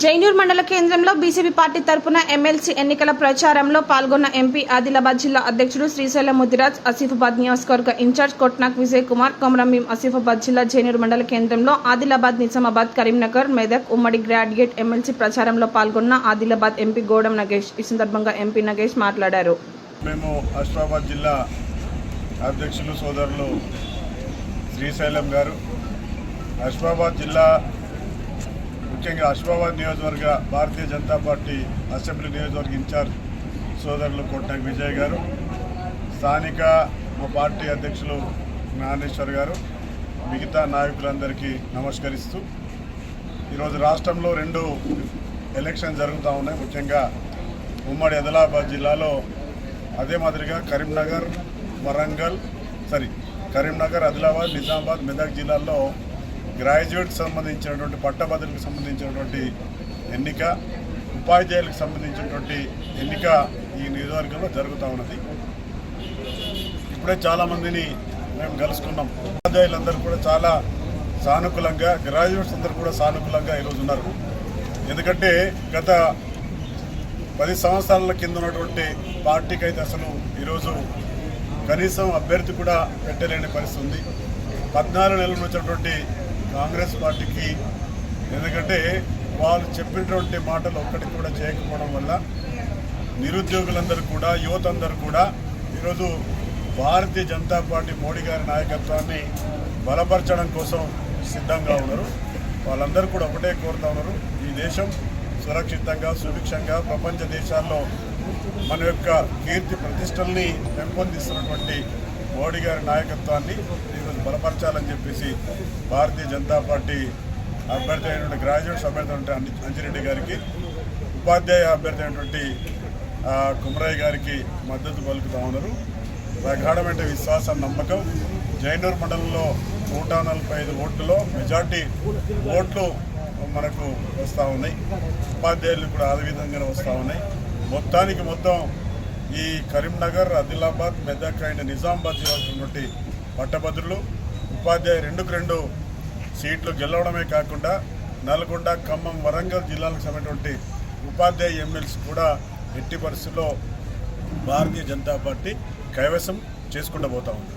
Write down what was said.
జైనూర్ మండల కేంద్రంలో BJP party తరపున ఎమ్మెల్సీ ఎన్నికల ప్రచారంలో పాల్గొన్న ఎంపీ ఆదిలాబాద్ జిల్లా అధ్యక్షుడు శ్రీశైలం ముదిరాజ్, ఆసిఫాబాద్ నియోజకవర్గ ఇన్ఛార్జ్ కొట్నాక్ విజయ్ కుమార్, కొమరంభీం ఆసిఫాబాద్ జిల్లా జైనూర్ మండల కేంద్రంలో ఆదిలాబాద్, నిజామాబాద్, కరీంనగర్, మెదక్ ఉమ్మడి గ్రాడ్యుయేట్ ఎమ్మెల్సీ ప్రచారంలో పాల్గొన్న ఆదిలాబాద్ ఎంపీ గోడం నగేష్. ఈ సందర్భంగా ఎంపీ నగేష్ మాట్లాడారు. మేము ఆసిఫాబాద్ జిల్లా అధ్యక్షులు సోదరులు శ్రీశైలం గారు, ఆసిఫాబాద్ జిల్లా ముఖ్యంగా ఆసిఫాబాద్ నియోజకవర్గ భారతీయ జనతా పార్టీ అసెంబ్లీ నియోజకవర్గ ఇన్ఛార్జ్ సోదరులు కొట్నాక్ విజయ్ గారు, స్థానిక మా పార్టీ అధ్యక్షులు జ్ఞానేశ్వర్ గారు, మిగతా నాయకులందరికీ నమస్కరిస్తూ, ఈరోజు రాష్ట్రంలో 2 ఎలక్షన్ జరుగుతూ ఉన్నాయి. ముఖ్యంగా ఉమ్మడి ఆదిలాబాద్ జిల్లాలో, అదే మాదిరిగా కరీంనగర్, ఆదిలాబాద్, నిజామాబాద్, మెదక్ జిల్లాల్లో గ్రాడ్యుయేట్ సంబంధించినటువంటి పట్టభద్రులకు సంబంధించినటువంటి ఎన్నిక, ఉపాధ్యాయులకు సంబంధించినటువంటి ఎన్నిక ఈ నియోజకవర్గంలో జరుగుతూ ఉన్నది. ఇప్పుడే చాలామందిని మేము కలుసుకున్నాం. ఉపాధ్యాయులందరూ కూడా చాలా సానుకూలంగా, గ్రాడ్యుయేట్స్ అందరూ కూడా సానుకూలంగా ఈరోజు ఉన్నారు. ఎందుకంటే గత 10 సంవత్సరాల కింద ఉన్నటువంటి పార్టీకి అయితే అసలు ఈరోజు కనీసం అభ్యర్థి కూడా పెట్టలేని పరిస్థితి ఉంది. 14 నెలలు వచ్చినటువంటి కాంగ్రెస్ పార్టీకి, ఎందుకంటే వాళ్ళు చెప్పినటువంటి మాటలు ఒక్కటి కూడా చేయకపోవడం వల్ల నిరుద్యోగులందరూ కూడా, యువత అందరూ కూడా ఈరోజు భారతీయ జనతా పార్టీ మోడీ గారి నాయకత్వాన్ని బలపరచడం కోసం సిద్ధంగా ఉన్నారు. వాళ్ళందరూ కూడా ఒకటే కోరుతా ఉన్నారు, ఈ దేశం సురక్షితంగా, సుభిక్షంగా ప్రపంచ దేశాల్లో మన యొక్క కీర్తి ప్రతిష్టల్ని పెంపొందిస్తున్నటువంటి మోడీ గారి నాయకత్వాన్ని ఈరోజు బలపరచాలని చెప్పేసి భారతీయ జనతా పార్టీ అభ్యర్థి అయినటువంటి గ్రాడ్యుయేట్స్ అభ్యర్థి అయినటువంటి అంజిరెడ్డి గారికి, ఉపాధ్యాయ అభ్యర్థి అయినటువంటి కుమరయ్య గారికి మద్దతు పలుకుతూ ఉన్నారు. ప్రగాఢమైన విశ్వాసం, నమ్మకం. జైనూర్ మండలంలో 145 ఓట్లలో మెజార్టీ ఓట్లు మనకు వస్తూ ఉన్నాయి. ఉపాధ్యాయులు కూడా ఆ విధంగానే వస్తూ ఉన్నాయి. మొత్తానికి మొత్తం ఈ కరీంనగర్, ఆదిలాబాద్, మెదక్ అండ్ నిజామాబాద్ జిల్లాలో పట్టభద్రులు, ఉపాధ్యాయ 2 సీట్లు గెలవడమే కాకుండా నల్గొండ, ఖమ్మం, వరంగల్ జిల్లాలకు సంబంధించినటువంటి ఉపాధ్యాయ ఎమ్మెల్సీ కూడా ఎట్టి పరిస్థితుల్లో భారతీయ జనతా పార్టీ కైవసం చేసుకుంటూ పోతా ఉంది.